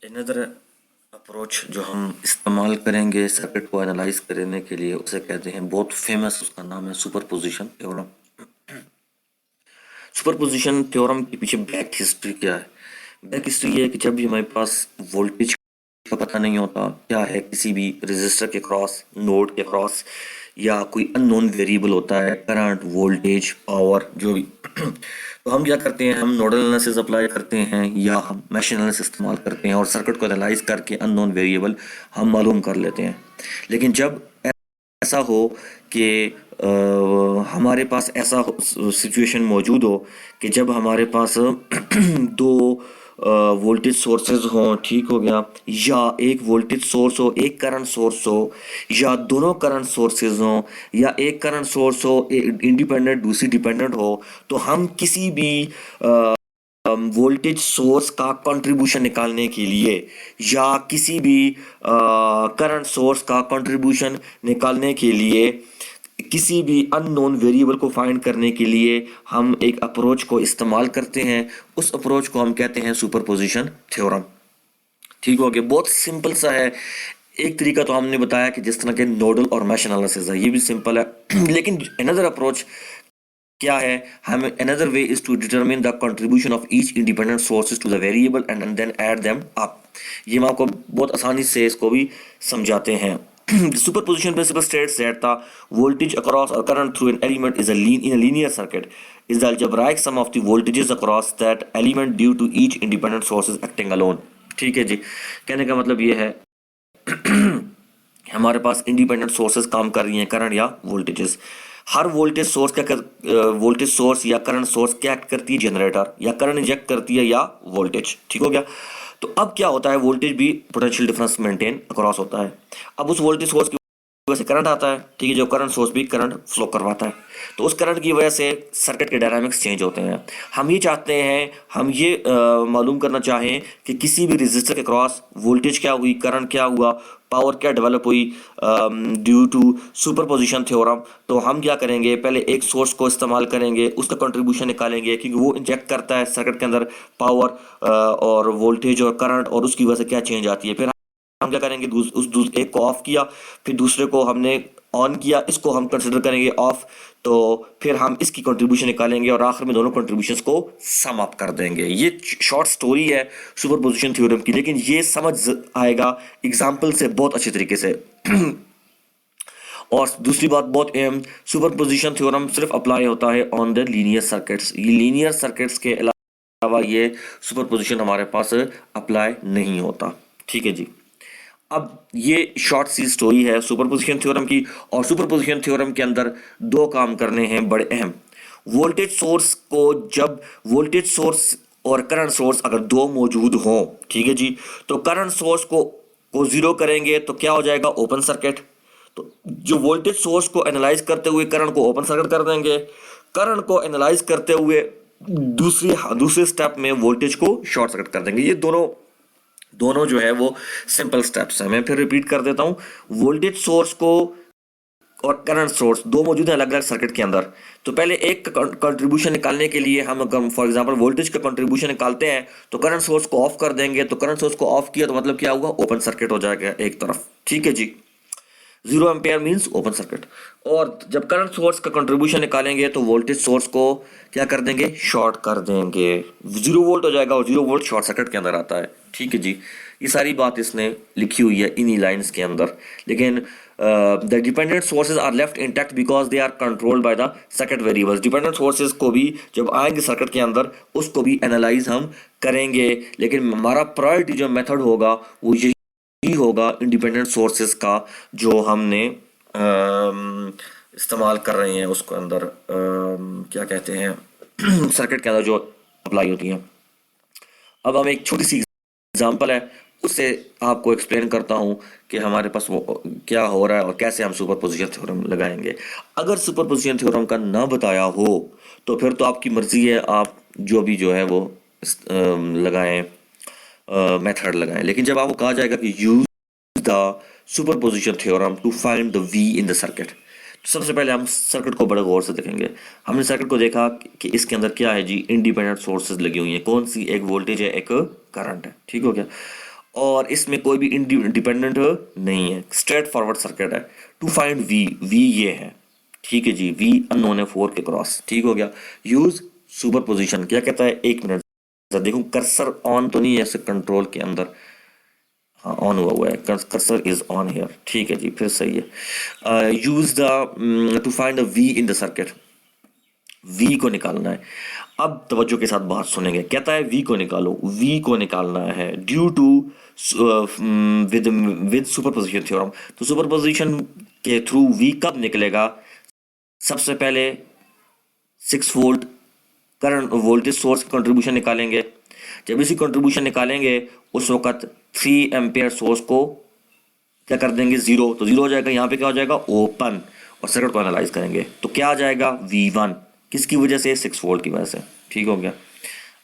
Another approach जो हम इस्तेमाल करेंगे सर्किट को एनालाइज करने के लिए उसे कहते हैं, बहुत फेमस, उसका नाम है सुपरपोजिशन थ्योरम। सुपरपोजिशन थ्योरम के पीछे बैक हिस्ट्री क्या है? बैक हिस्ट्री ये है कि जब भी हमारे पास वोल्टेज का पता नहीं होता क्या है, किसी भी रजिस्टर के क्रॉस, नोड के क्रॉस, या कोई अननोन वेरिएबल होता है, करंट, वोल्टेज, पावर, जो भी तो हम क्या करते हैं, हम नोडल एनालिसिस अप्लाई करते हैं या हम मैश एनालिसिस इस्तेमाल करते हैं और सर्किट को एनालाइज करके अननोन वेरिएबल हम मालूम कर लेते हैं। लेकिन जब ऐसा हो कि हमारे पास ऐसा सिचुएशन मौजूद हो कि जब हमारे पास दो वोल्टेज सोर्सेज हों, ठीक हो गया, या एक वोल्टेज सोर्स हो, एक करंट सोर्स हो, या दोनों करंट सोर्सेज हों, या एक करंट सोर्स हो, एक इंडिपेंडेंट दूसरी डिपेंडेंट हो, तो हम किसी भी वोल्टेज सोर्स का कंट्रीब्यूशन निकालने के लिए या किसी भी करंट सोर्स का कंट्रीब्यूशन निकालने के लिए, किसी भी अननोन वेरिएबल को फाइंड करने के लिए हम एक अप्रोच को इस्तेमाल करते हैं। उस अप्रोच को हम कहते हैं सुपरपोजिशन थ्योरम। ठीक हो गया, बहुत सिंपल सा है। एक तरीका तो हमने बताया कि जिस तरह के नोडल और मैश एनालिसिस है, ये भी सिंपल है लेकिन अनदर अप्रोच क्या है, हम another way is to determine the contribution of each independent sources to the variable and then add them up. ये हम आपको बहुत आसानी से इसको भी समझाते हैं। The superposition principle states that the voltage across a current through an element is in a linear circuit is the algebraic sum of the voltages across that element due to each independent sources acting alone। ठीक है जी, कहने का मतलब ये है हमारे पास independent sources काम कर रही हैं, करंट या वोल्टेजेस। हर वोल्टेज सोर्स वोल्टेज सोर्स या करंट सोर्स क्या करती है, जनरेटर या करंट इंजेक्ट करती है या वोल्टेज। ठीक हो गया, तो अब क्या होता है, वोल्टेज भी पोटेंशियल डिफरेंस मेंटेन अक्रॉस होता है। अब उस वोल्टेज सोर्स की वजह से करंट आता है, ठीक है, जो करंट सोर्स भी करंट फ्लो करवाता है, तो उस करंट की वजह से सर्किट के डायनामिक्स चेंज होते हैं। हम ये चाहते हैं, हम ये मालूम करना चाहें कि किसी भी रेजिस्टर के क्रॉस वोल्टेज क्या हुई, करंट क्या हुआ, पावर क्या डेवलप हुई ड्यू टू सुपरपोजिशन थ्योरम। तो हम क्या करेंगे, पहले एक सोर्स को इस्तेमाल करेंगे, उसका कंट्रीब्यूशन निकालेंगे क्योंकि वो इंजेक्ट करता है सर्किट के अंदर पावर और वोल्टेज और करंट, और उसकी वजह से क्या चेंज आती है। फिर हम क्या करेंगे, एक को ऑफ किया, फिर दूसरे को हमने ऑन किया, इसको हम कंसिडर करेंगे ऑफ, तो फिर हम इसकी कंट्रीब्यूशन निकालेंगे और आखिर में दोनों कंट्रीब्यूशंस को सम अप कर देंगे। ये शॉर्ट स्टोरी है सुपरपोजिशन थ्योरम की, लेकिन ये समझ आएगा एग्जांपल से बहुत अच्छे तरीके से। और दूसरी बात बहुत अहम, सुपरपोजिशन थ्योरम सिर्फ अप्लाई होता है ऑन द लीनियर सर्किट्स। ये लीनियर सर्किट्स के अलावा ये सुपरपोजिशन हमारे पास अप्लाई नहीं होता। ठीक है जी, अब ये शॉर्ट सी स्टोरी है सुपरपोजिशन थ्योरम की, और सुपरपोजिशन थ्योरम के अंदर दो काम करने हैं बड़े अहम। वोल्टेज सोर्स को, जब वोल्टेज सोर्स और करंट सोर्स अगर दो मौजूद हों, ठीक है जी, तो करंट सोर्स को जीरो करेंगे तो क्या हो जाएगा, ओपन सर्किट। तो जो वोल्टेज सोर्स को एनालाइज करते हुए करंट को ओपन सर्किट कर देंगे, करंट को एनालाइज करते हुए दूसरे स्टेप में वोल्टेज को शॉर्ट सर्किट कर देंगे। ये दोनों जो है वो सिंपल स्टेप्स हैं। मैं फिर रिपीट कर देता हूं, वोल्टेज सोर्स को और करंट सोर्स दो मौजूद हैं अलग अलग सर्किट के अंदर, तो पहले एक कंट्रीब्यूशन निकालने के लिए हम फॉर एग्जांपल वोल्टेज का कंट्रीब्यूशन निकालते हैं, तो करंट सोर्स को ऑफ कर देंगे, तो करंट सोर्स को ऑफ किया तो मतलब क्या हुआ, ओपन सर्किट हो जाएगा एक तरफ। ठीक है जी, 0 एम्पेयर मींस ओपन सर्किट। और जब करंट सोर्स का कंट्रीब्यूशन निकालेंगे तो वोल्टेज सोर्स को क्या कर देंगे, शॉर्ट कर देंगे, 0 वोल्ट हो जाएगा, और 0 वोल्ट शॉर्ट सर्किट के अंदर आता है। ठीक है जी, ये सारी बात इसने लिखी हुई है इन्हीं लाइंस के अंदर। लेकिन the dependent sources are left intact because they are controlled by the circuit variables. Dependent sources को भी जब आएंगे सर्किट के अंदर उसको भी एनालाइज हम करेंगे, लेकिन हमारा प्रायोरिटी जो मेथड होगा वो यही होगा इंडिपेंडेंट सोर्सेज का, जो हमने इस्तेमाल कर रहे हैं उसको अंदर क्या कहते हैं सर्किट के अंदर जो अप्लाई होती हैं। अब हम एक छोटी सी एग्जांपल है उससे आपको एक्सप्लेन करता हूं कि हमारे पास वो क्या हो रहा है और कैसे हम सुपरपोजिशन थ्योरम लगाएंगे। अगर सुपरपोजिशन थ्योरम का ना बताया हो तो फिर तो आपकी मर्जी है, आप जो भी जो है वो लगाएं, मेथड लगाएं। लेकिन जब आपको कहा जाएगा कि use the superposition theorem to find the V in the circuit, तो सबसे पहले हम सर्किट को बड़े गौर से देखेंगे। हमने सर्किट को देखा कि इसके अंदर क्या है जी, इंडिपेंडेंट सोर्सेज लगी हुई हैं, कौन सी, एक वोल्टेज है, एक करंट है। ठीक हो गया, और इसमें कोई भी इंडिपेंडेंट नहीं है, स्ट्रेट फॉरवर्ड सर्किट है। टू फाइंड वी, वी ये है, ठीक है जी, वी अननोन है 4 के क्रॉस, ठीक हो गया। यूज सुपर पोजिशन, क्या कहता है, एक मिनट देखो कर्सर ऑन तो नहीं है ऐसे कंट्रोल के अंदर, हाँ ऑन हुआ है, कर्सर इज ऑन हियर, ठीक है जी, फिर सही है। Use the to find the V in the circuit, V को निकालना है। अब तवज्जो के साथ बात सुनेंगे, कहता है वी को निकालो, वी को निकालना है due to with with superposition theorem. तो सुपरपोजिशन के थ्रू वी कब निकलेगा, सबसे पहले 6 वोल्ट करंट वोल्टेज सोर्स की कंट्रीब्यूशन निकालेंगे। जब इसी कंट्रीब्यूशन निकालेंगे उस वक्त 3 एम्पियर सोर्स को क्या कर देंगे, जीरो, तो जीरो हो जाएगा, यहाँ पे क्या हो जाएगा, ओपन, और सर्किट को एनालाइज करेंगे तो क्या आ जाएगा, V1, किसकी वजह से, 6 वोल्ट की वजह से, ठीक हो गया।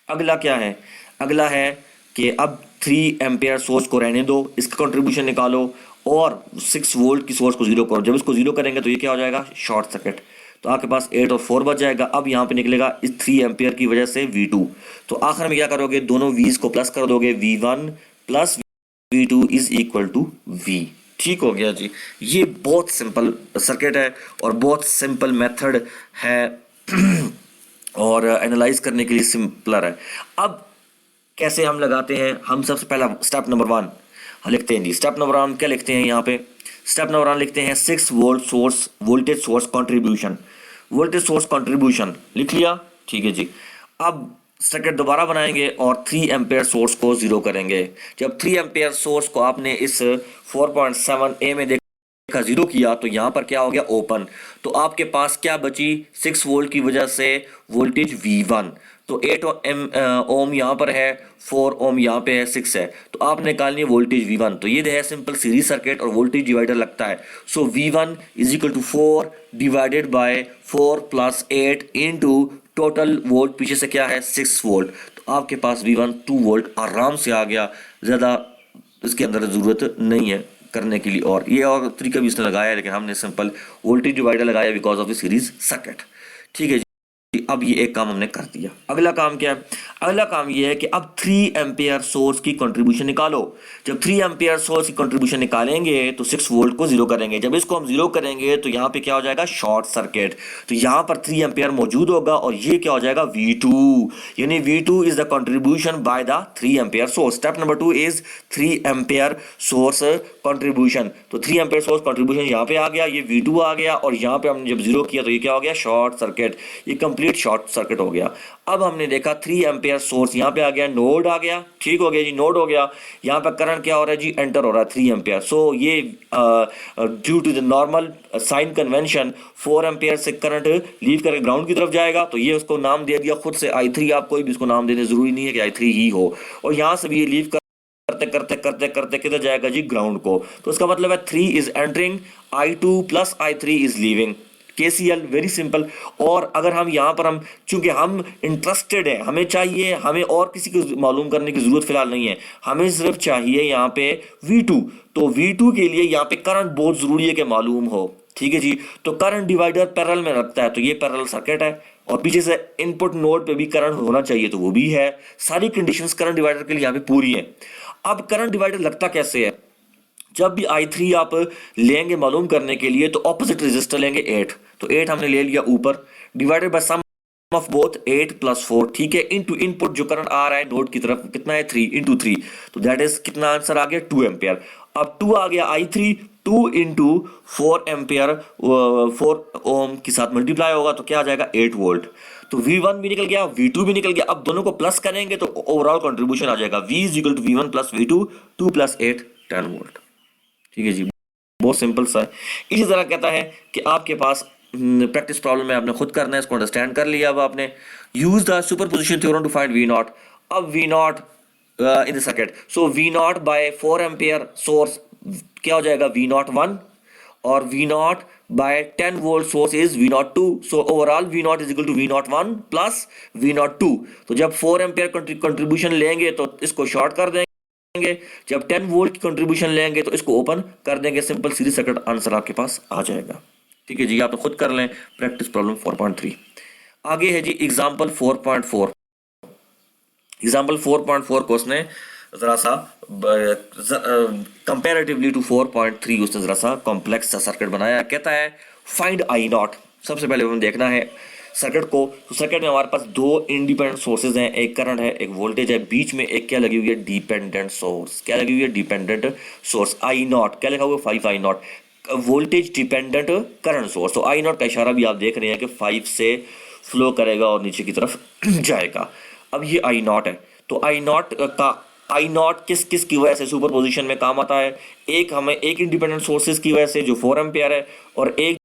अगला क्या है, अगला है कि अब 3 एम्पियर सोर्स को रहने दो, इसका कंट्रीब्यूशन निकालो और 6 वोल्ट की सोर्स को जीरो करो। जब इसको जीरो करेंगे तो ये क्या हो जाएगा, शॉर्ट सर्किट, तो आपके पास 8 और 4 बच जाएगा। अब यहाँ पे निकलेगा इस 3 एम्पियर की वजह से V2, तो आखिर में क्या करोगे, दोनों V's को प्लस कर दोगे, V1 plus V2 is equal to V, ठीक हो गया जी। ये बहुत सिंपल सर्किट है और बहुत सिंपल मेथड है और एनालाइज करने के लिए सिंपलर है। अब कैसे हम लगाते हैं, हम सबसे पहला स्टेप नंबर 1 लिखते हैं जी। स्टेप नंबर 1 क्या लिखते हैं यहाँ पे, स्टेप नंबर 1 लिखते हैं 6 volt source, voltage source contribution, voltage source contribution लिख लिया, ठीक है जी। अब सर्किट दोबारा बनाएंगे और 3 एम्पेयर सोर्स को जीरो करेंगे। जब 3 एम्पेयर सोर्स को आपने इस 4.7 ए में देखा जीरो किया तो यहाँ पर क्या हो गया, ओपन, तो आपके पास क्या बची, 6 वोल्ट की वजह से वोल्टेज V1, तो 8 ओम यहाँ पर है, 4 ओम यहाँ पे है, 6 है, तो आपने निकालनी है वोल्टेज V1। तो ये है सिंपल सीरीज सर्किट और वोल्टेज डिवाइडर लगता है। So V1 is equal to 4 divided by 4 plus 8 into total volt पीछे से क्या है, 6 वोल्ट, तो आपके पास V1 2 वोल्ट आराम से आ गया, ज़्यादा इसके अंदर ज़रूरत नहीं है करने के लिए। और ये और तरीका भी इसने लगाया है, लेकिन हमने सिंपल वोल्टेज डिवाइडर लगाया because of the series circuit, ठीक है जी। अब ये एक काम हमने कर दिया। अगला काम क्या है, अगला काम ये है कि अब 3 एम्पियर सोर्स की कंट्रीब्यूशन निकालो। जब 3 एम्पियर सोर्स की कंट्रीब्यूशन निकालेंगे तो 6 वोल्ट को जीरो करेंगे। जब इसको हम जीरो करेंगे तो यहाँ पे क्या हो जाएगा, शॉर्ट सर्किट, तो यहाँ पर 3 एम्पियर मौजूद होगा और ये क्या हो जाएगा, V2, यानी V2 is the contribution by the 3 ampere source. Step number 2 is 3 ampere source contribution, तो 3 एम्पियर सोर्स कंट्रीब्यूशन यहाँ पे आ गया, ये V2 आ गया, और यहाँ पे हमने जब जीरो किया तो ये क्या हो गया, शॉर्ट सर्किट, ये कंप्लीट शॉर्ट सर्किट हो गया। अब हमने देखा 3 एम्पियर सोर्स यहाँ पे आ गया, नोड आ गया, ठीक हो गया जी, नोड हो गया। यहाँ पे करंट क्या हो रहा है जी, एंटर हो रहा है 3 एम्पियर। सो ये due to the normal sign convention 4 ampere से करंट लीव करके ग्राउंड की तरफ जाएगा, तो ये उसको नाम दे दिया खुद से I3। आप कोई भी इसको नाम देने जरूरी नहीं है कि I3 ही हो, और यहाँ से भी ये लीव करते करते करते करते किधर जाएगा जी, ग्राउंड को, तो इसका मतलब है 3 is entering, I2 plus I3 is leaving, KCL very simple. और अगर हम यहाँ पर हम चूंकि हम इंटरेस्टेड हैं, हमें चाहिए, हमें और किसी को मालूम करने की जरूरत फिलहाल नहीं है, हमें सिर्फ चाहिए यहाँ पे V2, तो V2 के लिए यहाँ पे करंट बहुत जरूरी है कि मालूम हो, ठीक है जी। तो करंट डिवाइडर पैरेलल में रखता है, तो ये पैरेलल सर्किट है, और पीछे से इनपुट नोड पे भी करंट होना चाहिए, तो वो भी है। सारी कंडीशंस करंट डिवाइडर के लिए यहाँ पे पूरी है। अब करंट डिवाइडर लगता कैसे है, जब भी I3 आप लेंगे मालूम करने के लिए तो ऑपोजिट रेजिस्टर लेंगे 8, तो 8 हमने ले लिया ऊपर, divided by sum of both 8 plus 4, ठीक है, इनटू इनपुट जो करंट आ रहा है नोड की तरफ कितना है, 3 इंटू 3, तो दैट इज कितना आंसर आ गया, 2 एम्पियर। अब 2 आ गया I3, 2 इंटू 4 एम्पियर 4 ओम के साथ मल्टीप्लाई होगा तो क्या आ जाएगा, 8 वोल्ट। तो V1 भी निकल गया, V2 भी निकल गया। अब दोनों को प्लस करेंगे तो ओवरऑल कंट्रीब्यूशन आ जाएगा V is equal to V1 plus V2, 2 plus 8 10 volt, ठीक है जी, बहुत सिंपल सा है। इसी तरह कहता है कि आपके पास प्रैक्टिस प्रॉब्लम है, आपने खुद करना है, इसको अंडरस्टैंड कर लिया। अब आपने use the superposition theorem to find V0। अब V0 in the circuit, so V0 by 4 ampere source क्या हो जाएगा, V0 1, और V0 by 10 volt source is V0 2, so overall V0 is equal to V0 1 plus V0 2। तो जब 4 ampere contribution लेंगे तो इसको शॉर्ट कर देंगे, जब 10 वोल्ट की कंट्रीब्यूशन लेंगे तो इसको ओपन कर देंगे, सिंपल सीरीज सर्किट, आंसर आपके पास आ जाएगा, ठीक है जी। आप तो खुद कर लें प्रैक्टिस प्रॉब्लम 4.3। आगे है जी एग्जांपल 4.4। एग्जांपल 4.4 को उसने जरा सा कंपैरेटिवली टू 4.3 उसने जरा सा कॉम्प्लेक्स सा सर्किट बनाया। कहता है फाइंड आई नॉट। सबसे पहले हमें देखना है सर्किट को। तो सर्किट में हमारे पास दो इंडिपेंडेंट सोर्सेज हैं, एक करंट है, एक वोल्टेज है, बीच में एक क्या लगी हुई है, डिपेंडेंट सोर्स। क्या लगी हुई है, डिपेंडेंट सोर्स। आई नॉट क्या लिखा हुआ है, 5 I not, voltage dependent current source. तो आई नॉट का इशारा भी आप देख रहे हैं कि 5 से फ्लो करेगा और नीचे की तरफ जाएगा। अब ये आई नॉट है, तो आई नॉट का आई नॉट किस किस की वजह से सुपर पोजिशन में काम आता है। एक हमें एक इंडिपेंडेंट सोर्सेज की वजह से जो 4 एम्पियर है, और एक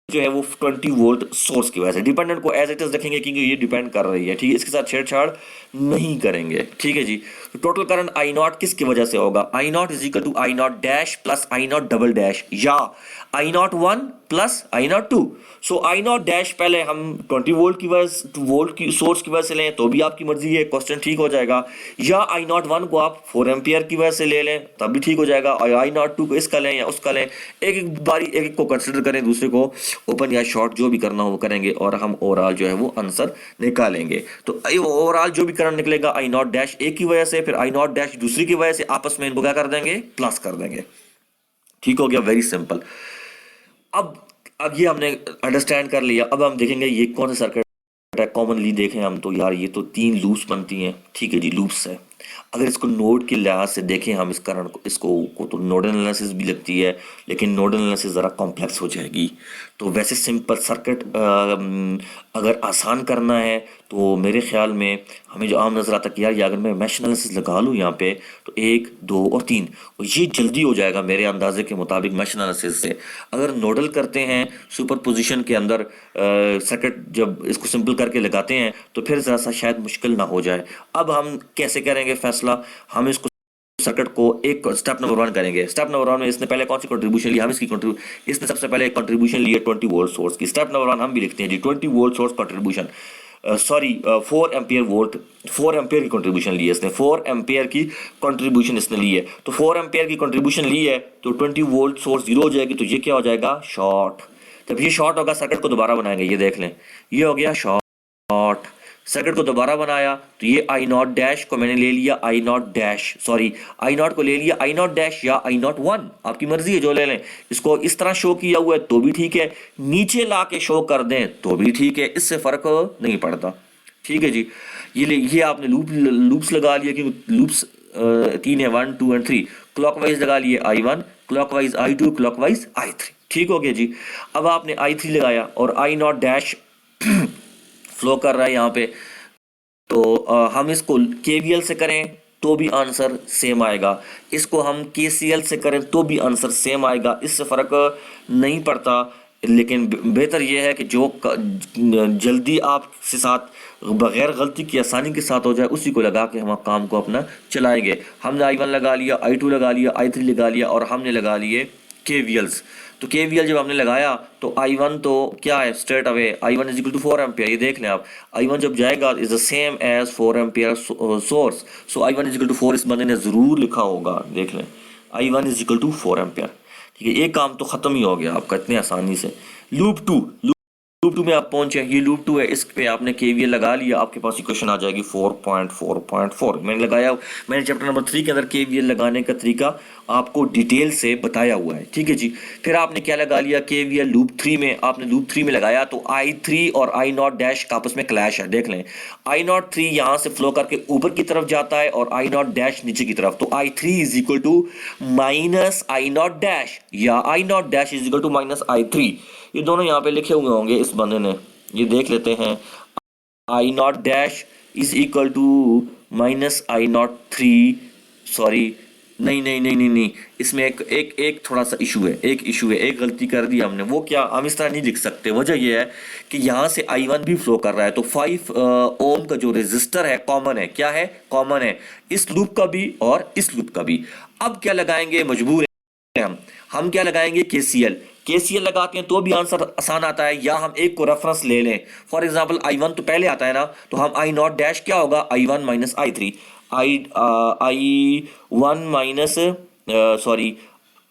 जो है वो 20 वोल्ट सोर्स की वजह से। डिपेंडेंट को एज इट इज रखेंगे क्योंकि ये डिपेंड कर रही है, ठीक है, इसके साथ छेड़छाड़ नहीं करेंगे, ठीक है जी। तो टोटल करंट आई नॉट किसकी वजह से होगा, I not is equal to I not dash plus I not double dash, या आई नॉट 1 प्लस I not 2। So I not dash पहले हम 20 वोल्ट की वजह, वोल्ट की सोर्स की वजह से लें तो भी आपकी मर्जी है, क्वेश्चन ठीक हो जाएगा। या आई नॉट 1 को आप 4 एम्पियर की वजह से ले लें तब भी ठीक हो जाएगा, और आई नॉट 2 को इसका लें या उसका लें। एक एक बारी एक एक को कंसिडर करें, दूसरे को ओपन या शॉर्ट जो भी करना हो वो करेंगे, और हम ओवरऑल जो है वो आंसर निकालेंगे। तो ओवरऑल जो भी करंट निकलेगा आई नॉट डैश एक की वजह से, फिर आई नॉट डैश दूसरी की वजह से, आपस में इनको क्या कर देंगे, प्लस कर देंगे। ठीक हो गया, वेरी सिंपल। अब ये हमने अंडरस्टैंड कर लिया। अब हम देखेंगे ये कौन सा सर्किट है। कॉमनली देखें हम तो यार ये तो 3 लूप्स बनती हैं, ठीक है जी, लूप्स है। अगर इसको नोड के लिहाज से देखें हम इस करंट को, इसको को तो नोडल एनालिसिस भी लगती है, लेकिन नोडल एनालिसिस ज़रा कॉम्प्लेक्स हो जाएगी। तो वैसे सिंपल सर्किट अगर आसान करना है तो मेरे ख्याल में हमें जो आम नज़र आता है कि यार ये अगर मैं मैश एनालिसिस लगा लूँ यहाँ पे तो 1 2 और 3, और ये जल्दी हो जाएगा मेरे अंदाजे के मुताबिक मैश एनालिसिस से। अगर नोडल करते हैं सुपर पोजिशन के अंदर सर्किट जब इसको सिंपल करके लगाते हैं तो फिर ज़रा सा शायद मुश्किल ना हो जाए। अब हम कैसे करेंगे फैसला, हम इसको सर्किट को एक स्टेप नंबर 1 करेंगे। स्टेप नंबर 1 में इसने पहले कौन सी कंट्रीब्यूशन लिया, हम इसने सबसे पहले एक कंट्रीब्यूशन लिया 20 वोल्ट सोर्स की। स्टेप नंबर 1 हम भी लिखते हैं जी, 20 volt source contribution, 4 ampere volt, 4 ampere की कंट्रीब्यूशन ली है इसने, 4 एम्पियर की कंट्रीब्यूशन इसने ली है। तो 4 एम्पियर की कंट्रीब्यूशन ली है तो 20 वोल्ट सोर्स जीरो हो जाएगी, तो ये क्या हो जाएगा, शॉर्ट। जब ये शॉर्ट होगा सर्किट को दोबारा बनाएंगे, ये देख लें ये हो गया शॉर्ट। सर्किट को दोबारा बनाया तो ये आई नॉट डैश को मैंने ले लिया I not dash, sorry I not को ले लिया आई नॉट डैश या आई नॉट 1, आपकी मर्जी है जो ले लें। इसको इस तरह शो किया हुआ है तो भी ठीक है, नीचे ला के शो कर दें तो भी ठीक है, इससे फर्क नहीं पड़ता, ठीक है जी। ये आपने लूप्स लगा लिया, क्योंकि लूप्स 3 है, 1 2 और 3। क्लॉकवाइज लगा लिए I1, clockwise I2, clockwise I3, ठीक हो गया जी। अब आपने I3 लगाया और आई नॉट डैश फ्लो कर रहा है यहाँ पे, तो हम इसको KVL से करें तो भी आंसर सेम आएगा, इसको हम KCL से करें तो भी आंसर सेम आएगा, इससे फ़र्क नहीं पड़ता। लेकिन बेहतर यह है कि जो जल्दी आपके साथ बग़ैर गलती की आसानी के साथ हो जाए उसी को लगा के हम काम को अपना चलाएंगे। हमने I1 लगा लिया, I2 लगा लिया, I3 लगा लिया, और हमने लगा लिए KVLs। तो KVL जब हमने लगाया तो I1 तो क्या है, straight away I1 is equal to 4 ampere. ये देख लें आप, I1 जब जाएगा is the same as 4 ampere source. So I1 is equal to 4 इस बंदे ने ज़रूर लिखा होगा, देख लें I1 is equal to 4 ampere, ठीक है। एक काम तो ख़त्म ही हो गया आपका इतने आसानी से। लूप 2 में आप पहुंचे, ये लूप 2 है, इस पे आपने KVL लगा लिया, आपके पास इक्वेशन आ जाएगी 4.4.4। मैंने लगाया, मैंने चैप्टर नंबर 3 के अंदर KVL लगाने का तरीका आपको डिटेल से बताया हुआ है, ठीक है जी। फिर आपने क्या लगा लिया, KVL लूप 3 में, आपने लूप 3 में लगाया तो I3 और I नॉट डैश का आपस में क्लैश है, देख लें I नॉट 3 यहाँ से फ्लो करके ऊपर की तरफ जाता है और I नॉट डैश नीचे की तरफ, तो I3 is equal to minus I not dash या I not dash is equal to minus I3। ये दोनों यहाँ पे लिखे हुए होंगे इस बंदे ने, ये देख लेते हैं। I not dash is equal to minus I not 3, sorry नहीं, इसमें एक थोड़ा सा इशू है, एक गलती कर दी हमने। वो क्या, हम इस तरह नहीं लिख सकते। वजह यह है कि यहाँ से I1 भी फ्लो कर रहा है, तो 5 ओम का जो रेजिस्टर है कॉमन है, क्या है, कॉमन है, इस लूप का भी और इस लूप का भी। अब क्या लगाएंगे, मजबूर है हम क्या लगाएंगे, KCL लगाते हैं तो भी आंसर आसान आता है, या हम एक को रेफरेंस ले लें। फॉर एग्जांपल I1 तो पहले आता है ना, तो हम I नॉट डैश क्या होगा, I1 minus I3, I1 minus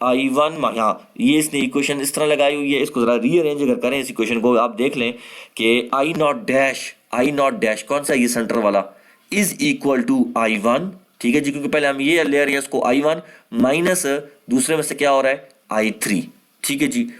I1 हाँ, ये इसने इक्वेशन इस तरह लगाई हुई है, इसको जरा रीअरेंज अगर करें इस इक्वेशन को, आप देख लें कि I नॉट डैश कौन सा, ये सेंटर वाला, इज इक्वल टू I1 ठीक है जी, क्योंकि पहले हम ये ले रहे हैं इसको I1 माइनस दूसरे में से क्या हो रहा है I3, ठीक है जी,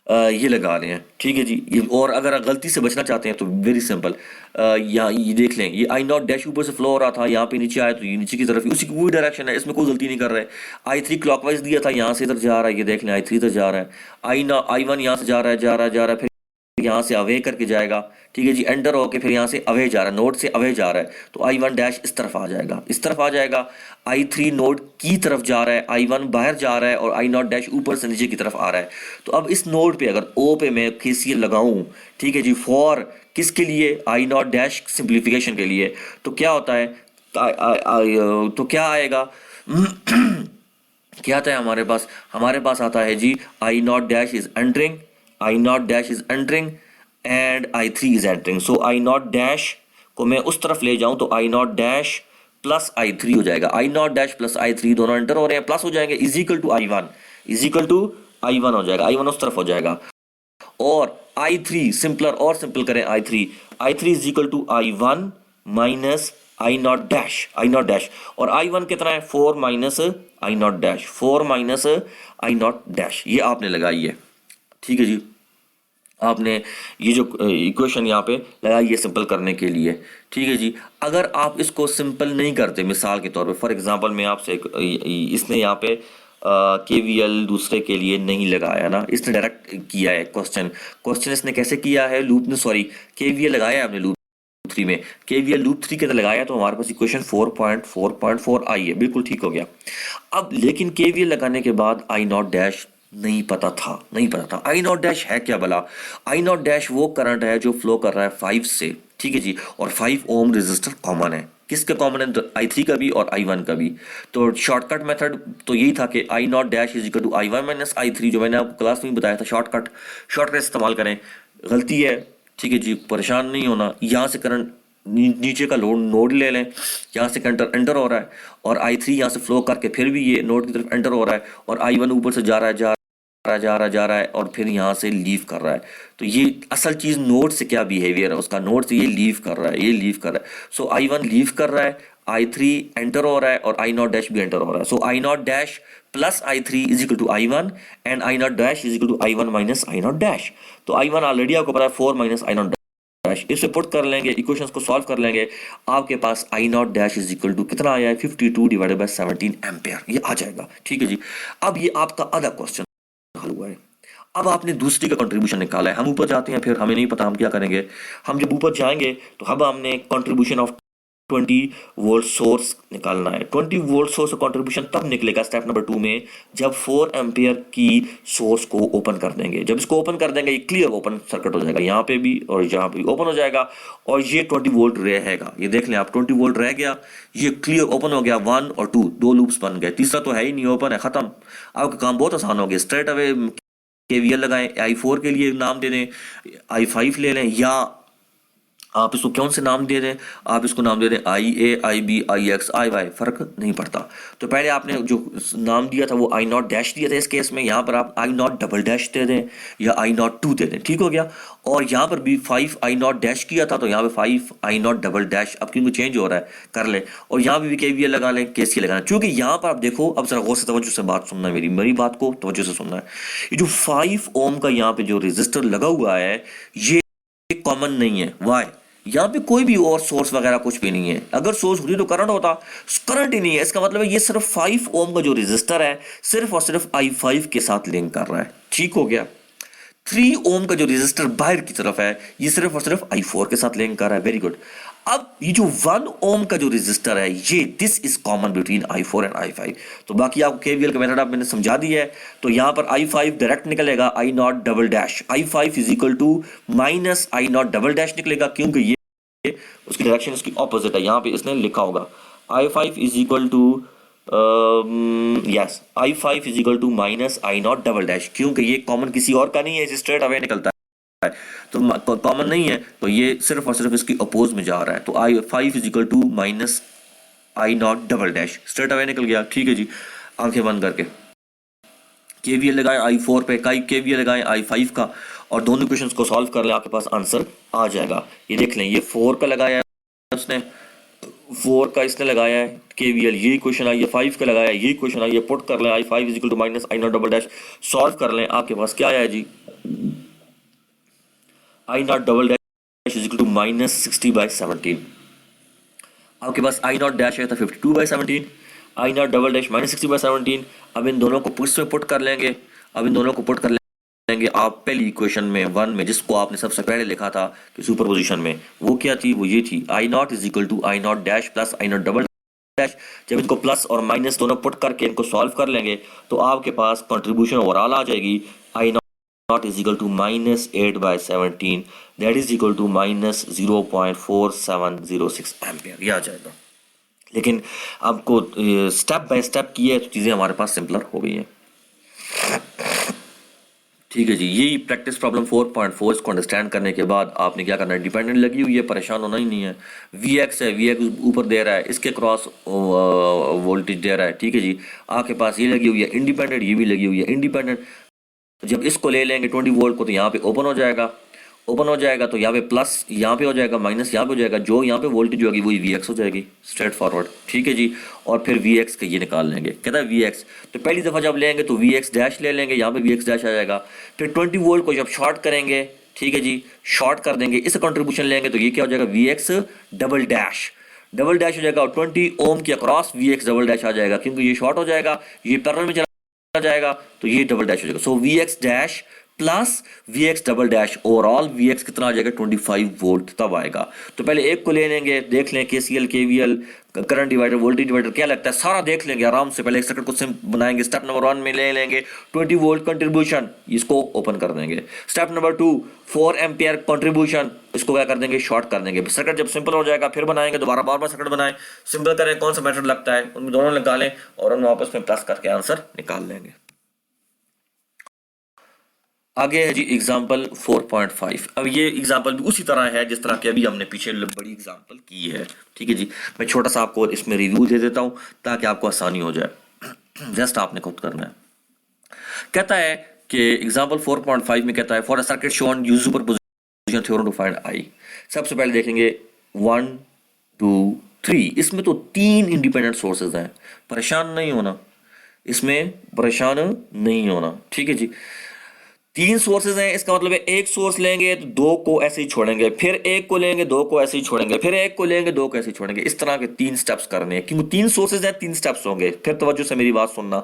ये लगा रहे हैं, ठीक है जी। ये और अगर गलती से बचना चाहते हैं तो वेरी सिंपल, यहाँ ये देख लें, ये I0 डैश ऊपर से फ्लो हो रहा था, यहाँ पे नीचे आया तो ये नीचे की तरफ उसी की वही डायरेक्शन है, इसमें कोई गलती नहीं कर रहे। I3 क्लॉकवाइज दिया था, यहाँ से इधर जा रहा है, ये देख लें I3 इधर जा रहा है, I1 यहाँ से जा रहा है जा रहा है जा रहा है, फिर यहाँ से अवे करके जाएगा, ठीक है जी, एंटर होके फिर यहाँ से अवे जा रहा है, नोड से अवे जा रहा है, तो I1 डैश इस तरफ आ जाएगा, इस तरफ आ जाएगा। I3 नोड की तरफ जा रहा है, I1 बाहर जा रहा है और I0 डैश ऊपर से नीचे की तरफ आ रहा है। तो अब इस नोड पे अगर O पे मैं KCL लगाऊं, ठीक है जी, फॉर किसके लिए I0 डैश सिंप्लीफिकेशन के लिए, तो क्या होता है, तो क्या आएगा क्या आता है हमारे पास आता है जी I0 dash is entering, I0 dash is entering and I3 is entering. So I0 dash को मैं उस तरफ ले जाऊं तो I0 डैश प्लस I3 हो जाएगा, I0 डैश प्लस I3 दोनों एंटर हो रहे हैं, प्लस हो जाएंगे, इज इक्वल टू I1 हो जाएगा, I1 उस तरफ हो जाएगा। और I3 सिंपलर और सिंपल करें, I3 is equal to I1 minus I0 dash और I1 कितना है 4 माइनस I0 डैश, ये आपने लगाई है, ठीक है जी। आपने ये जो इक्वेशन यहाँ पे लगाई है सिंपल करने के लिए, ठीक है जी। अगर आप इसको सिंपल नहीं करते, मिसाल के तौर पे फॉर एग्जांपल मैं आपसे इसने यहाँ पे KVL दूसरे के लिए नहीं लगाया ना, इसने डायरेक्ट किया है क्वेश्चन इसने कैसे किया है, KVL लगाया है आपने लूप 3 में, KVL लूप 3 के अंदर लगाया तो हमारे पास इक्वेशन 4.4.4 आई है, बिल्कुल ठीक हो गया। अब लेकिन KVL लगाने के बाद I0 डैश नहीं पता था I0 डैश है क्या भला। I0 डैश वो करंट है जो फ्लो कर रहा है 5 से, ठीक है जी, और 5 ओम रेजिस्टर कॉमन है, किसका कॉमन है, I3 का भी और I1 का भी। तो शॉर्टकट मेथड तो यही था कि I0 dash is equal to I1 minus I3, जो मैंने आपको क्लास में बताया था, शॉर्टकट इस्तेमाल करें। गलती है, ठीक है जी, परेशान नहीं होना। यहाँ से करंट नीचे का नोड ले लें, यहाँ से करंट एंटर हो रहा है और I3 यहाँ से फ्लो करके फिर भी ये नोड की तरफ एंटर हो रहा है और I1 ऊपर से जा रहा है और फिर यहाँ से लीव कर रहा है। तो ये असल चीज नोड से क्या बिहेवियर है उसका, नोड से ये लीव कर रहा है, सो I1 लीव कर रहा है, I3 एंटर हो रहा है और I0 डैश भी एंटर हो रहा है। So I0 dash plus I3 is equal to I1 and I0 dash is equal to I1 minus I0 dash. तो I1 ऑलरेडी आपको पता है 4 माइनस I0 डैश, इसे पुट कर लेंगे, इक्वेशंस को सॉल्व कर लेंगे, आपके पास I0 dash is equal to कितना आया है 52 डिवाइडेड बाय 17 एम्पियर, ये आ जाएगा, ठीक है जी। अब ये आपका आधा क्वेश्चन हल हुआ है। अब आपने दूसरी का कंट्रीब्यूशन निकाला है, हम ऊपर जाते हैं, फिर हमें नहीं पता हम क्या करेंगे। हम जब ऊपर जाएंगे तो अब हमने कंट्रीब्यूशन ऑफ 20 वोल्ट सोर्स निकालना है। 20 वोल्ट सोर्स का कंट्रीब्यूशन तब निकलेगा स्टेप नंबर 2 में जब 4 एम्पियर की सोर्स को ओपन कर देंगे। जब इसको ओपन कर देंगे ये क्लियर ओपन सर्किट हो जाएगा, यहाँ पे भी और यहाँ पे भी ओपन हो जाएगा और ये 20 वोल्ट रहेगा। ये देख लें आप, 20 वोल्ट रह गया, ये क्लियर ओपन हो गया, 1 और 2 दो लूप्स बन गए, तीसरा तो है ही नहीं, ओपन है, खत्म। आपका काम बहुत आसान हो गया, स्ट्रेट अवे KVL लगाएं, I4 के लिए नाम दे दें, I5 ले लें, या आप इसको कौन से नाम दे दें, आप इसको नाम दे दें IA, IB, IX, IY, फर्क नहीं पड़ता। तो पहले आपने जो नाम दिया था वो I0 डैश दिया था इस केस में, यहाँ पर आप I0 डबल डैश दे दें या I0 2 दे दें, ठीक हो गया। और यहाँ पर भी 5 I0 डैश किया था तो यहाँ पे 5 I0 डबल डैश, अब क्योंकि चेंज हो रहा है कर ले, और यहाँ पे भी KVL लगा लें, KCL लगाना। चूंकि यहाँ पर आप देखो, अब जरा गौर से तवज्जो से बात सुनना है, मेरी बात को तवज्जो से सुनना है। ये जो 5 ओम का यहाँ पे जो रजिस्टर लगा हुआ है ये कॉमन नहीं है, वाई, यहाँ पे कोई भी और सोर्स वगैरह कुछ भी नहीं है। अगर सोर्स होती तो करंट होता, करंट ही नहीं है, इसका मतलब है ये सिर्फ 5 ओम का जो रजिस्टर है सिर्फ और सिर्फ I5 के साथ लिंक कर रहा है, ठीक हो गया। 3 ओम का जो रजिस्टर बाहर की तरफ है ये सिर्फ और सिर्फ I4 के साथ लिंक कर रहा है, वेरी गुड। अब ये जो 1 ओम का जो रजिस्टर है ये this is common between I4 and I5। तो बाकी आपको KVL का मेथड आप मैंने समझा दिया है। तो यहाँ पर I5 डायरेक्ट निकलेगा I0 double dash, I5 is equal to minus I0 double dash निकलेगा, क्योंकि ये उसकी डायरेक्शन इसकी ऑपोजिट है। यहाँ पे इसने लिखा होगा I5 is equal to yes, I5 is equal to minus I0 double dash, क्योंकि ये कॉमन किसी और का नहीं है, इसे स्ट्रेट अवे निकलता है, तो कॉमन नहीं है, तो ये सिर्फ और सिर्फ इसकी अपोज में जा रहा है। तो I5 is equal to minus I0 double dash, straight away निकल गया, ठीक है जी। आंखें बंद करके KVL लगाए I4 पे, KVL लगाए I5 का, और दोनों इक्वेशंस को सॉल्व कर ले, आपके पास आंसर आ जाएगा। ये देख लें, ये 4 का लगाया है उसने 4 का इसने लगाया है KVL, ये इक्वेशन आई है, 5 का लगाया है, ये इक्वेशन आई है, पुट कर लें I5 is equal to minus I0 double dash, solve कर लें, आपके पास क्या आया है जी, I0 double dash is equal to minus 60/17। आपके पास I0 डैश है था 52/17, I0 डबल डैश माइनस 60/17। अब इन दोनों को इसमें पुट कर लेंगे, अब इन दोनों को पुट कर लेंगे आप पहली इक्वेशन में 1 में, जिसको आपने सबसे पहले लिखा था कि सुपरपोजिशन में, वो क्या थी, वो ये थी I0 is equal to I0 dash plus I0 double dash. जब इनको प्लस और माइनस दोनों पुट करके इनको सॉल्व कर लेंगे तो आपके पास कंट्रीब्यूशन ओवरऑल आ जाएगी I0 is equal to minus 8/17, that is equal to minus 0.4706 ampere, ये आ जाएगा। लेकिन आपको स्टेप बाय स्टेप किए तो चीज़ें हमारे पास सिंपलर हो गई हैं। ठीक है जी, यही प्रैक्टिस प्रॉब्लम 4.4, इसको अंडरस्टैंड करने के बाद आपने क्या करना है, डिपेंडेंट लगी हुई है, परेशान होना ही नहीं है। Vx है, Vx ऊपर दे रहा है, इसके क्रॉस वोल्टेज दे रहा है, ठीक है जी। आपके पास ये लगी हुई है इंडिपेंडेंट, ये भी लगी हुई है इंडिपेंडेंट। जब इसको ले लेंगे 20 वोल्ट को तो यहाँ पे ओपन हो जाएगा, ओपन हो जाएगा तो यहाँ पे प्लस, यहाँ पे हो जाएगा माइनस, यहाँ पे हो जाएगा, जो यहाँ पे वोल्टेज होगी वही Vx हो जाएगी, स्ट्रेट फॉरवर्ड, ठीक है जी। और फिर Vx का ये निकाल लेंगे, कहता है Vx, तो पहली दफ़ा जब लेंगे तो Vx डैश ले लेंगे, यहाँ पे Vx डैश आ जाएगा। फिर 20 वोल्ट को जब शॉर्ट करेंगे, ठीक है जी, शॉर्ट कर देंगे, इस कंट्रीब्यूशन लेंगे तो ये क्या हो जाएगा, Vx double dash, double dash हो जाएगा, और 20 ओम के अक्रॉस Vx डबल डैश आ जाएगा, क्योंकि ये शॉर्ट हो जाएगा, ये पैरेलल में चला जाएगा तो ये डबल डैश हो जाएगा। सो Vx dash plus Vx double dash, overall Vx कितना आ जाएगा, 25 वोल्ट तब आएगा। तो पहले एक को ले लेंगे, देख लें KCL KVL current divider voltage divider क्या लगता है, सारा देख लेंगे आराम से। पहले एक सर्किट को सिंपल बनाएंगे, स्टेप नंबर 1 में ले लेंगे 20 वोल्ट कंट्रीब्यूशन, इसको ओपन कर देंगे। स्टेप नंबर 2 4 एम्पियर कंट्रीब्यूशन, इसको क्या कर देंगे, शॉर्ट कर देंगे। सर्किट जब सिंपल हो जाएगा फिर बनाएंगे, दोबारा बार बार सर्किट बनाएं, सिंपल करें, कौन सा मेथड लगता है उनमें दोनों निकालें और हम वापस में प्लस करके आंसर निकाल लेंगे। आगे है जी एग्जाम्पल 4.5। अब ये एग्जाम्पल भी उसी तरह है जिस तरह के अभी हमने पीछे बड़ी एग्जाम्पल की है, ठीक है जी। मैं छोटा सा आपको इसमें रिव्यू दे देता हूँ ताकि आपको आसानी हो जाए, जस्ट आपने खुद करना है। कहता है कि एग्जाम्पल 4.5 में कहता है for a circuit shown use superposition theorem to find I। सबसे पहले देखेंगे 1 2 3, इसमें तो 3 इंडिपेंडेंट सोर्सेज हैं, परेशान नहीं होना, इसमें परेशान नहीं होना, ठीक है जी। 3 सोर्सेज हैं, इसका मतलब है एक सोर्स लेंगे तो 2 को ऐसे ही छोड़ेंगे, फिर एक को लेंगे 2 को ऐसे ही छोड़ेंगे, फिर एक को लेंगे 2 को ऐसे ही छोड़ेंगे। इस तरह के 3 स्टेप्स करने हैं, क्योंकि 3 सोर्सेज हैं 3 स्टेप्स होंगे। फिर तवज्जो से मेरी बात सुनना,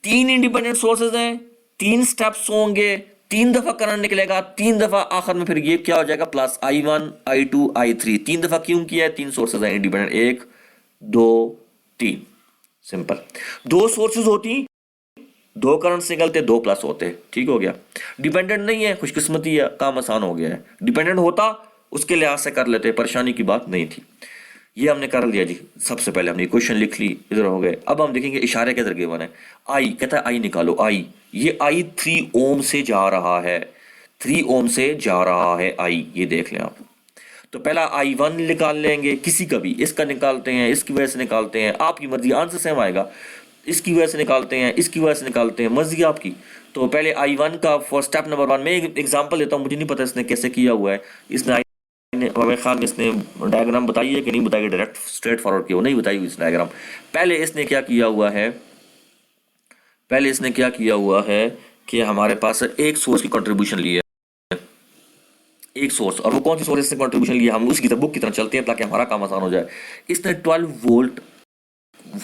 3 इंडिपेंडेंट सोर्सेज हैं, 3 स्टेप्स होंगे, 3 दफा करंट निकलेगा, 3 दफा आखिर में फिर ये क्या हो जाएगा, प्लस I1 I2 I3। 3 दफा क्यों किया है, 3 सोर्सेज हैं इंडिपेंडेंट, 1 2 3, सिंपल। 2 सोर्सेज होती, 2 करंट से निकलते, 2 प्लस होते, ठीक हो गया। डिपेंडेंट नहीं है, खुशकिस्मती है, काम आसान हो गया है। डिपेंडेंट होता उसके लिहाज से कर लेते, परेशानी की बात नहीं थी। ये हमने कर लिया जी, सबसे पहले हमने क्वेश्चन लिख ली, इधर हो गए। अब हम देखेंगे इशारे के इधर गिवन है, I कहता है I निकालो, I ये I 3 ओम से जा रहा है, 3 ओम से जा रहा है I, ये देख लें आप। तो पहला I1 निकाल लेंगे, किसी का भी, इसका निकालते हैं, इसकी वजह से निकालते हैं, आपकी मर्जी, आंसर सेम आएगा। इसकी वजह से निकालते हैं, इसकी वजह से निकालते हैं, मर्जी आपकी। तो पहले I1 का फॉर स्टेप नंबर 1 में एक एग्जांपल देता हूँ, मुझे नहीं पता इसने कैसे किया हुआ है। इसने हमें ख्याल में इसने डायग्राम बताई है कि नहीं बताई, डायरेक्ट स्ट्रेट फॉरवर्ड की, वो नहीं बताई हुई इस डायग्राम। पहले इसने क्या किया हुआ है, पहले इसने क्या किया हुआ है कि हमारे पास एक सोर्स की कंट्रीब्यूशन ली है, एक सोर्स, और वो कौन सी सोर्स से कंट्रीब्यूशन लिया, हम उसकी बुक की तरह चलते हैं ताकि हमारा काम आसान हो जाए। इसने 12 वोल्ट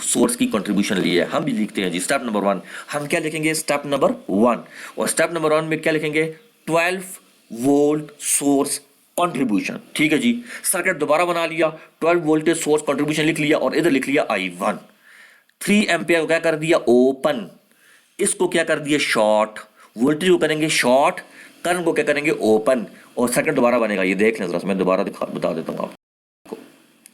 सोर्स की कंट्रीब्यूशन ली है, हम भी लिखते हैं जी स्टेप नंबर 1। हम क्या लिखेंगे, स्टेप नंबर 1, और स्टेप नंबर 1 में क्या लिखेंगे, 12 वोल्ट सोर्स कंट्रीब्यूशन, ठीक है जी। सर्किट दोबारा बना लिया, 12 वोल्टेज सोर्स कंट्रीब्यूशन लिख लिया, और इधर लिख लिया I1। 3 एम्पियर को क्या कर दिया, ओपन, इसको क्या कर दिया, शॉर्ट, वोल्टेज को करेंगे शॉर्ट, करंट को क्या करेंगे, ओपन, और सर्किट दोबारा बनेगा। ये देख लें जरा, मैं दोबारा बता देता हूँ आपको,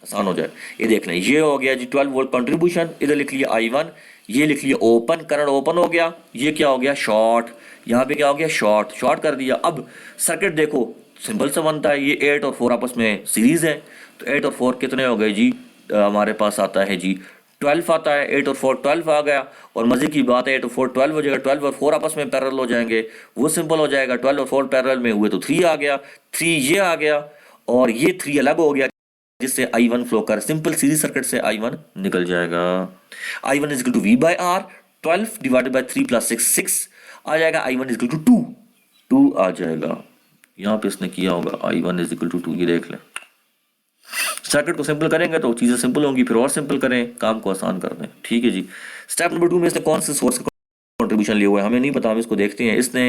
आसान हो जाए। ये देख लें, ये हो गया जी 12 वोल्ट कंट्रीब्यूशन, इधर लिख लिया I1, ये लिख लिया ओपन, करंट ओपन हो गया, ये क्या हो गया, शॉर्ट, यहाँ पे क्या हो गया, शॉर्ट, शॉर्ट कर दिया। अब सर्किट देखो सिंपल सा बनता है, ये 8 और 4 आपस में सीरीज है, तो 8 और 4 कितने हो गए जी, हमारे पास आता है जी 12 आता है, 8 और 4 12 आ गया। और मजे की बात है 8 और 4 12 हो जाएगा, 12 और 4 आपस में पैरेलल हो जाएंगे, वो सिंपल हो जाएगा। 12 और 4 पैरेलल में हुए तो 3 आ गया, 3 ये आ गया, और ये 3 अलग हो गया, जिससे I1 फ्लो कर, सिंपल सीरीज सर्किट से I1 निकल जाएगा। I1 is equal to V by R, 12 divided by 3 plus 6 6 आ जाएगा। I1 इज इक्वल टू 2 आ जाएगा। यहाँ पे इसने किया होगा I1 इज इक्वल टू 2, ये देख लें। सर्किट को सिंपल करेंगे तो चीज़ें सिंपल होंगी, फिर और सिंपल करें, काम को आसान कर दें। ठीक है जी। स्टेप नंबर 2 में इसने कौन से सोर्स का कंट्रीब्यूशन लिया हुआ है हमें नहीं पता, हम इसको देखते हैं। इसने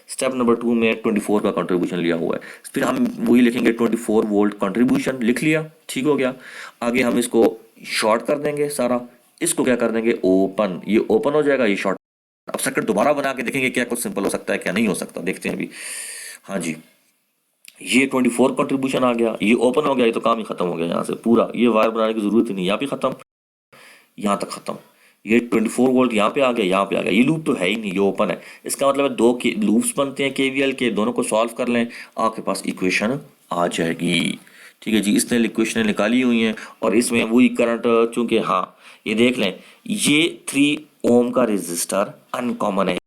स्टेप नंबर 2 में 24 का कंट्रीब्यूशन लिया हुआ है, फिर हम वही लिखेंगे 24 वोल्ट कंट्रीब्यूशन, लिख लिया, ठीक हो गया। आगे हम इसको शॉर्ट कर देंगे सारा, इसको क्या कर देंगे ओपन, ये ओपन हो जाएगा, ये शॉर्ट। अब सर्किट दोबारा बना के देखेंगे क्या कुछ सिंपल हो सकता है क्या नहीं हो सकता, देखते हैं अभी। हाँ जी, ये 24 कंट्रीब्यूशन आ गया, ये ओपन हो गया, ये तो काम ही खत्म हो गया यहाँ से पूरा, ये वायर बनाने की जरूरत ही नहीं, यहाँ पे खत्म, यहाँ तक खत्म। ये 24 वोल्ट यहाँ पे आ गया, यहाँ पे आ गया, ये लूप तो है ही नहीं, ये ओपन है। इसका मतलब है दो के लूप्स बनते हैं केवीएल के, दोनों को सॉल्व कर लें, आपके पास इक्वेशन आ जाएगी। ठीक है जी, इसने इक्वेशन निकाली हुई हैं और इसमें वही करंट, चूंकि हाँ ये देख लें, ये 3 ओम का रेजिस्टर अनकॉमन है,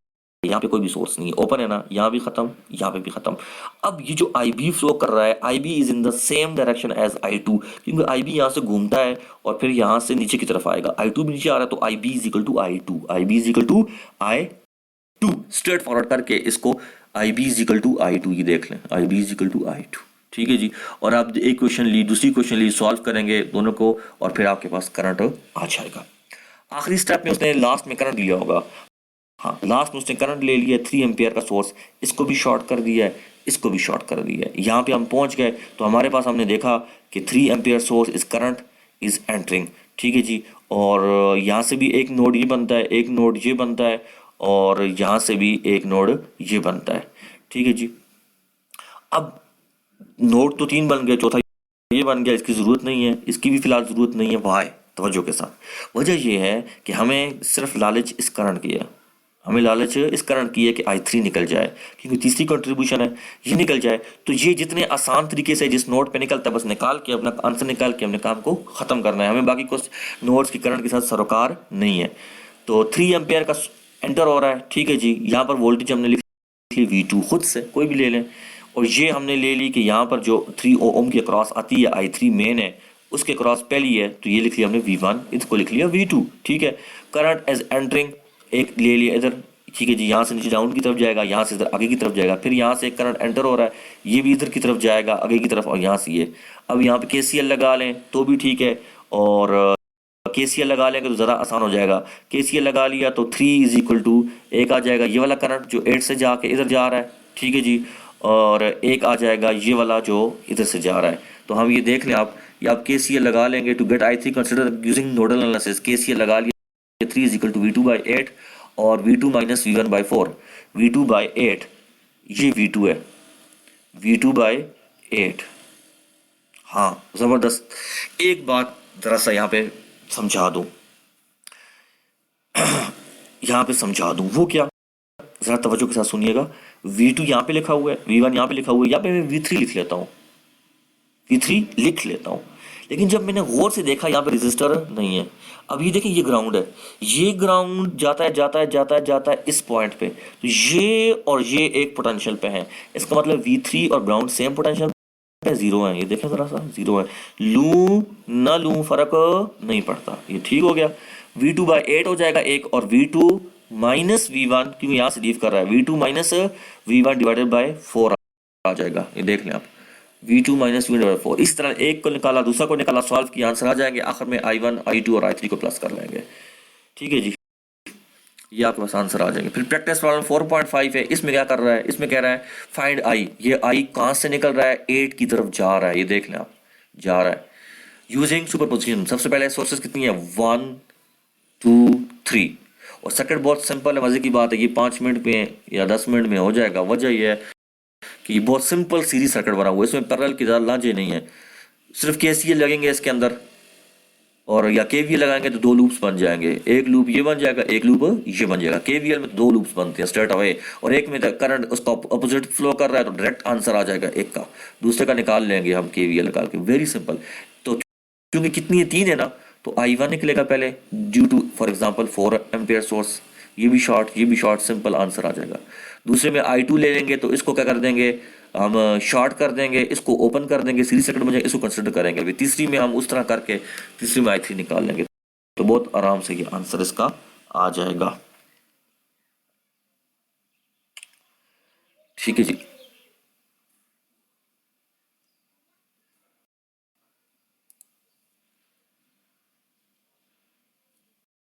यहाँ पे कोई भी सोर्स नहीं है, ओपन है ना, यहाँ भी खत्म, यहाँ पे भी खत्म। अब ये जो IB फ्लो कर रहा है, IB is in the same direction as I2, क्योंकि IB यहाँ से घूमता है और फिर यहाँ से नीचे की तरफ आएगा, I2 भी नीचे आ रहा है, तो IB is equal to I2, IB is equal to I2। Straightforward करके इसको IB is equal to I2, ये देख लें, IB is equal to I2। ठीक है जी। और आप एक क्वेश्चन ली, दूसरी क्वेश्चन ली, सॉल्व करेंगे दोनों को और फिर आपके पास करंट आ जाएगा। आखिरी स्टेप में उसने लास्ट में करंट लिया होगा, हाँ लास्ट में उसने करंट ले लिया 3 एम्पियर का सोर्स, इसको भी शॉर्ट कर दिया है, इसको भी शॉर्ट कर दिया है। यहाँ पे हम पहुँच गए तो हमारे पास हमने देखा कि 3 एम्पियर सोर्स इस करंट इज एंटरिंग। ठीक है जी। और यहाँ से भी एक नोड ये बनता है, एक नोड ये बनता है, और यहाँ से भी एक नोड ये बनता है। ठीक है जी। अब नोड तो 3 बन गए, चौथा ये बन गया, इसकी ज़रूरत नहीं है, इसकी भी फिलहाल ज़रूरत नहीं है। वाई तवज्जो के साथ, वजह यह है कि हमें सिर्फ लालच इस करंट की है, हमें लालच इस करंट की है कि I3 निकल जाए, क्योंकि तीसरी कंट्रीब्यूशन है, ये निकल जाए तो ये जितने आसान तरीके से जिस नोड पे निकलता है बस निकाल के अपना आंसर निकाल के हमने काम को ख़त्म करना है, हमें बाकी कुछ नोड्स की करंट के साथ सरोकार नहीं है। तो 3 एम्पियर का एंटर हो रहा है। ठीक है जी। यहाँ पर वोल्टेज हमने लिख ली V2, खुद से कोई भी ले लें, और ये हमने ले ली कि यहाँ पर जो 3 ओम के क्रॉस आती है, I3 मेन है, उसके क्रॉस पहली है, तो ये लिख लिया हमने V1, इसको लिख लिया V2। ठीक है। करंट एज एंटरिंग एक ले लिया इधर, ठीक है जी, यहाँ से नीचे डाउन की तरफ जाएगा, यहाँ से इधर आगे की तरफ जाएगा, फिर यहाँ से एक करंट एंटर हो रहा है, ये भी इधर की तरफ जाएगा आगे की तरफ, और यहाँ से ये। अब यहाँ पे KCL लगा लें तो भी ठीक है, और KCL लगा लेंगे तो ज़रा आसान हो जाएगा। KCL लगा लिया तो 3 इज इक्वल टू एक आ जाएगा ये वाला करंट जो 8 से जाके इधर जा रहा है। ठीक है जी। और एक आ जाएगा ये वाला जो इधर से जा रहा है। तो हम ये देख लें, आप ये आप KCL लगा लेंगे to get I3 consider using nodal analysis. KCL लगा लिया, 3 is equal to V2 by 8 और V2 minus V1 by 4, V2 by 8, ये V2 है, V2 बाई 8। हाँ ज़बरदस्त। एक बात ज़रा सा यहाँ पे समझा दूँ, यहाँ पे समझा दूँ, वो क्या, ज़रा तवज्जो के साथ सुनिएगा। V2 यहाँ पे लिखा हुआ है, V1 यहाँ पे लिखा हुआ है, यहाँ पे मैं V3 लिख लेता हूँ, V3 लिख लेता हूँ, लेकिन जब मैंने गौर से देखा यहाँ पे रेजिस्टर नहीं है। अब ये देखें, ये ग्राउंड है, ये ग्राउंड जाता है जाता है जाता है जाता है इस पॉइंट पे, तो ये और ये एक पोटेंशियल पे है, इसका मतलब V3 और ग्राउंड सेम पोटेंशियल पे 0 है। ये देखें ज़रा सा, 0 है, लूँ ना लूँ फर्क नहीं पड़ता, ये ठीक हो गया। V2 बाई 8 हो जाएगा एक, और V2 माइनस V1, क्योंकि यहाँ से लीव कर रहा है, V2 minus V1 divided by 4 आ जाएगा। ये देख लें आप, V2 माइनस V1 डिवाइडेड 4। इस तरह एक को निकाला, दूसरा को निकाला, सॉल्व किया, आंसर आ जाएंगे। आखिर में I1 I2 और I3 को प्लस कर लेंगे। ठीक है जी, ये आपके पास आंसर आ जाएंगे। फिर प्रैक्टिस प्रॉब्लम 4.5 है, इसमें क्या कर रहा है, इसमें कह रहा है फाइंड I। ये I कहाँ से निकल रहा है, 8 की तरफ जा रहा है, ये देख लें आप, जा रहा है यूजिंग सुपरपोजिशन। सबसे पहले सोर्सेज कितनी है, 1 2 3, और सर्किट बहुत सिंपल है, मजे की बात है, ये 5 मिनट में या 10 मिनट में हो जाएगा। वजह यह है कि बहुत सिंपल सीरीज सर्किट बना हुआ है, इसमें पैरेलल की लांचे नहीं है, सिर्फ KCL लगेंगे इसके अंदर और या KVL लगाएंगे तो 2 लूप्स बन जाएंगे, एक लूप ये बन जाएगा, एक लूप ये बन जाएगा। KVL में 2 लूप्स बनते हैं स्ट्रेट अवे, और एक में करंट उसका अपोजिट फ्लो कर रहा है तो डायरेक्ट आंसर आ जाएगा एक का, दूसरे का निकाल लेंगे हम KVL निकाल के, वेरी सिंपल। तो क्योंकि कितनी है, 3 है ना, तो I1 निकलेगा पहले due to for example 4 ampere source, ये भी शॉर्ट, सिंपल आंसर आ जाएगा। दूसरे में I2 ले लेंगे तो इसको क्या कर देंगे, हम शॉर्ट कर देंगे, इसको ओपन कर देंगे, सीरीज सर्किट में इसको कंसिडर करेंगे। अभी तीसरी में हम उस तरह करके तीसरी में I3 निकाल लेंगे, तो बहुत आराम से ये आंसर इसका आ जाएगा। ठीक है जी।